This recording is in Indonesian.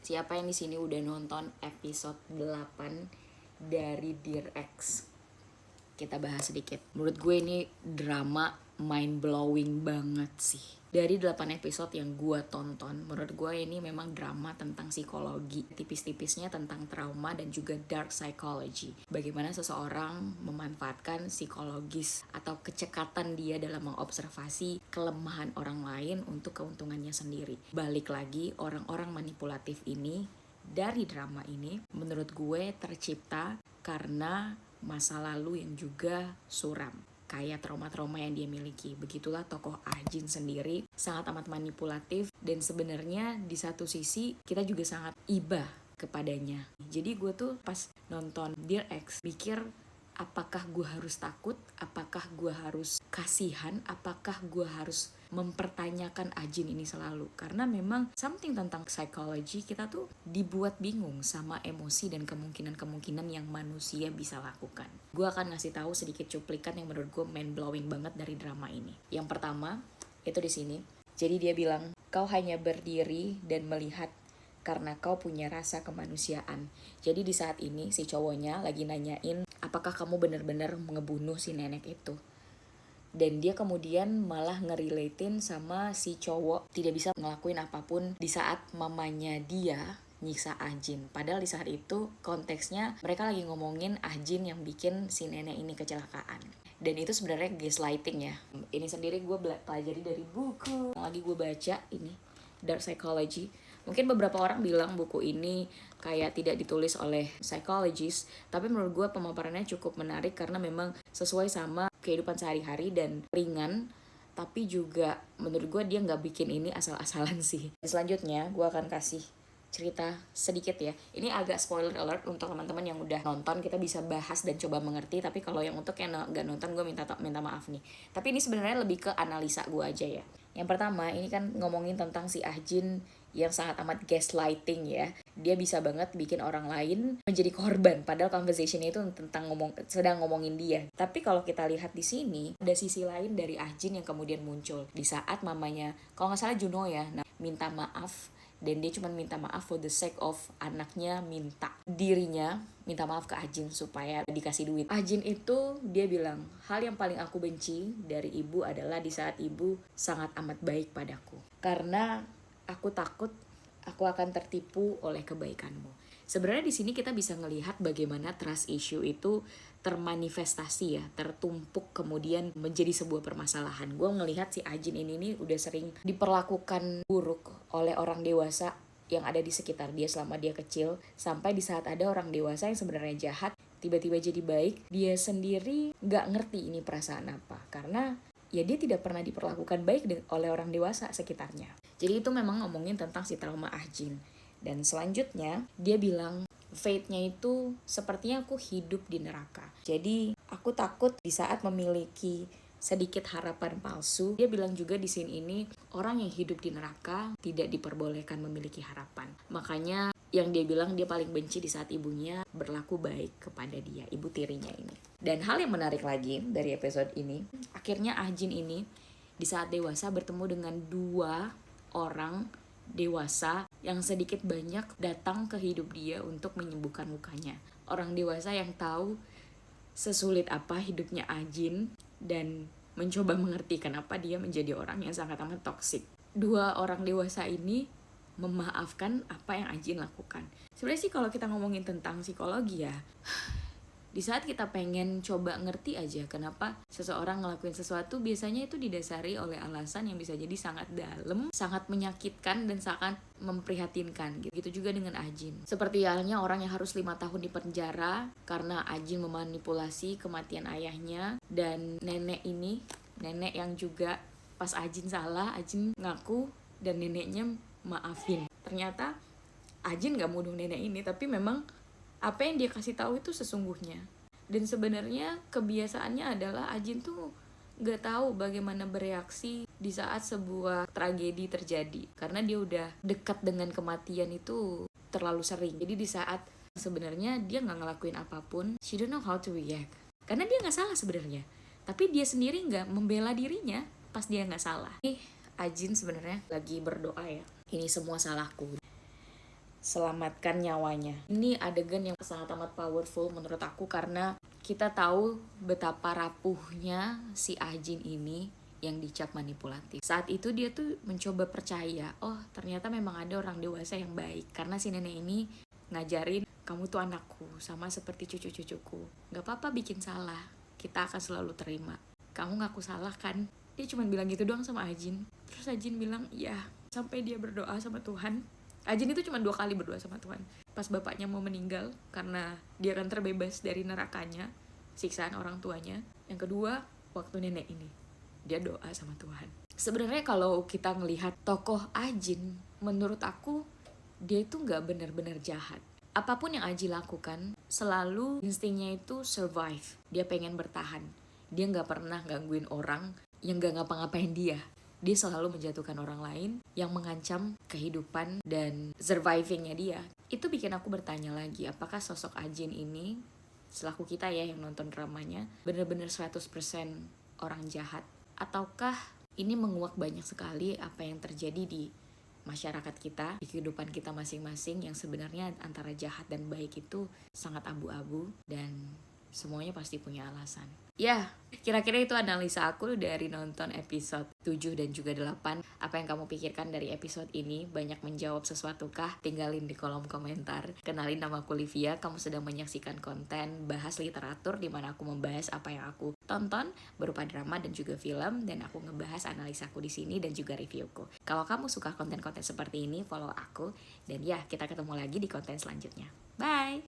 Siapa yang di sini udah nonton episode 8 dari Dear Ex? Kita bahas sedikit. Menurut gue ini drama mind blowing banget sih. Dari 8 episode yang gue tonton, menurut gue ini memang drama tentang psikologi. Tipis-tipisnya tentang trauma dan juga dark psychology. Bagaimana seseorang memanfaatkan psikologis atau kecekatan dia dalam mengobservasi kelemahan orang lain untuk keuntungannya sendiri. Balik lagi, orang-orang manipulatif ini dari drama ini menurut gue tercipta karena masa lalu yang juga suram, kayak trauma-trauma yang dia miliki. Begitulah tokoh Ajin sendiri, sangat amat manipulatif, dan sebenarnya di satu sisi kita juga sangat iba kepadanya. Jadi gue tuh pas nonton Dear Ex mikir, apakah gue harus takut, apakah gue harus kasihan, apakah gue harus mempertanyakan Ajin ini selalu. Karena memang something tentang psikologi kita tuh dibuat bingung sama emosi dan kemungkinan-kemungkinan yang manusia bisa lakukan. Gue akan ngasih tahu sedikit cuplikan yang menurut gue mind blowing banget dari drama ini. Yang pertama itu di sini. Jadi dia bilang, kau hanya berdiri dan melihat karena kau punya rasa kemanusiaan. Jadi di saat ini si cowoknya lagi nanyain, apakah kamu benar-benar ngebunuh si nenek itu? Dan dia kemudian malah ngerelatein sama si cowok tidak bisa ngelakuin apapun di saat mamanya dia nyiksa Ajin. Padahal di saat itu konteksnya mereka lagi ngomongin Ajin yang bikin si nenek ini kecelakaan. Dan itu sebenarnya gaslighting ya. Ini sendiri gue pelajari dari buku. Lagi gue baca ini, Dark Psychology. Mungkin beberapa orang bilang buku ini kayak tidak ditulis oleh psychologist, tapi menurut gue pemaparannya cukup menarik karena memang sesuai sama kehidupan sehari-hari dan ringan, tapi juga menurut gue dia nggak bikin ini asal-asalan sih. Selanjutnya gue akan kasih cerita sedikit ya. Ini agak spoiler alert untuk teman-teman yang udah nonton, kita bisa bahas dan coba mengerti, tapi kalau yang untuk yang nggak nonton gue minta maaf nih. Tapi ini sebenarnya lebih ke analisa gue aja ya. Yang pertama, ini kan ngomongin tentang si Ajin yang sangat amat gaslighting ya. Dia bisa banget bikin orang lain menjadi korban, padahal conversation itu tentang sedang ngomongin dia. Tapi kalau kita lihat di sini, ada sisi lain dari Ajin yang kemudian muncul di saat mamanya, kalau nggak salah Juno ya, minta maaf. Dan dia cuma minta maaf for the sake of anaknya dirinya minta maaf ke Ajin supaya dikasih duit. Ajin itu dia bilang, hal yang paling aku benci dari ibu adalah di saat ibu sangat amat baik padaku. Karena aku takut aku akan tertipu oleh kebaikanmu. Sebenarnya di sini kita bisa ngelihat bagaimana trust issue itu termanifestasi ya, tertumpuk kemudian menjadi sebuah permasalahan. Gue ngelihat si Ajin ini udah sering diperlakukan buruk oleh orang dewasa yang ada di sekitar dia selama dia kecil, sampai di saat ada orang dewasa yang sebenarnya jahat tiba-tiba jadi baik, dia sendiri gak ngerti ini perasaan apa, karena ya dia tidak pernah diperlakukan baik oleh orang dewasa sekitarnya. Jadi itu memang ngomongin tentang si trauma Ajin. Dan selanjutnya dia bilang, fate-nya itu sepertinya aku hidup di neraka. Jadi aku takut di saat memiliki sedikit harapan palsu. Dia bilang juga di scene ini, orang yang hidup di neraka tidak diperbolehkan memiliki harapan. Makanya yang dia bilang dia paling benci di saat ibunya berlaku baik kepada dia, ibu tirinya ini. Dan hal yang menarik lagi dari episode ini, akhirnya Ajin ini di saat dewasa bertemu dengan 2 orang dewasa yang sedikit banyak datang ke hidup dia untuk menyembuhkan lukanya. Orang dewasa yang tahu sesulit apa hidupnya Ajin dan mencoba mengerti kenapa dia menjadi orang yang sangat amat toksik. 2 orang dewasa ini memaafkan apa yang Ajin lakukan. Sebenarnya sih kalau kita ngomongin tentang psikologi ya, di saat kita pengen coba ngerti aja kenapa seseorang ngelakuin sesuatu, biasanya itu didasari oleh alasan yang bisa jadi sangat dalam, sangat menyakitkan, dan sangat memprihatinkan. Gitu juga dengan Ajin. Seperti halnya orang yang harus 5 tahun di penjara karena Ajin memanipulasi kematian ayahnya. Dan nenek yang juga pas Ajin salah, Ajin ngaku dan neneknya maafin. Ternyata Ajin gak bunuh nenek ini, tapi memang apa yang dia kasih tahu itu sesungguhnya. Dan sebenarnya kebiasaannya adalah Ajin tuh gak tahu bagaimana bereaksi di saat sebuah tragedi terjadi, karena dia udah dekat dengan kematian itu terlalu sering. Jadi di saat sebenarnya dia gak ngelakuin apapun, she don't know how to react, karena dia gak salah sebenarnya, tapi dia sendiri gak membela dirinya pas dia gak salah. Ajin sebenarnya lagi berdoa ya, ini semua salahku. selamatkan nyawanya. Ini adegan yang sangat amat powerful menurut aku karena kita tahu betapa rapuhnya si Ajin ini yang dicap manipulatif. Saat itu dia tuh mencoba percaya, oh ternyata memang ada orang dewasa yang baik. Karena si nenek ini ngajarin, kamu tuh anakku, sama seperti cucu-cucuku. Gak apa-apa bikin salah, kita akan selalu terima. Kamu ngaku salah kan? Dia cuma bilang gitu doang sama Ajin. Terus Ajin bilang, iya. Sampai dia berdoa sama Tuhan. Ajin itu cuma 2 kali berdoa sama Tuhan. Pas bapaknya mau meninggal, karena dia akan terbebas dari nerakanya, siksaan orang tuanya. Yang kedua, waktu nenek ini. Dia doa sama Tuhan. Sebenarnya kalau kita ngelihat tokoh Ajin, menurut aku dia itu nggak benar-benar jahat. Apapun yang Aji lakukan, selalu instingnya itu survive. Dia pengen bertahan. Dia nggak pernah gangguin orang yang nggak ngapa-ngapain dia. Dia selalu menjatuhkan orang lain yang mengancam kehidupan dan survivingnya dia. Itu bikin aku bertanya lagi, apakah sosok Ajin ini, selaku kita ya yang nonton dramanya, benar-benar 100% orang jahat? Ataukah ini menguak banyak sekali apa yang terjadi di masyarakat kita, di kehidupan kita masing-masing, yang sebenarnya antara jahat dan baik itu sangat abu-abu dan semuanya pasti punya alasan. Ya, kira-kira itu analisa aku dari nonton episode 7 dan juga 8. Apa yang kamu pikirkan dari episode ini? Banyak menjawab sesuatu kah? Tinggalin di kolom komentar. Kenalin, nama aku Livia, kamu sedang menyaksikan konten bahas literatur di mana aku membahas apa yang aku tonton berupa drama dan juga film, dan aku ngebahas analisaku di sini dan juga reviewku. Kalau kamu suka konten-konten seperti ini, follow aku, dan ya, kita ketemu lagi di konten selanjutnya. Bye!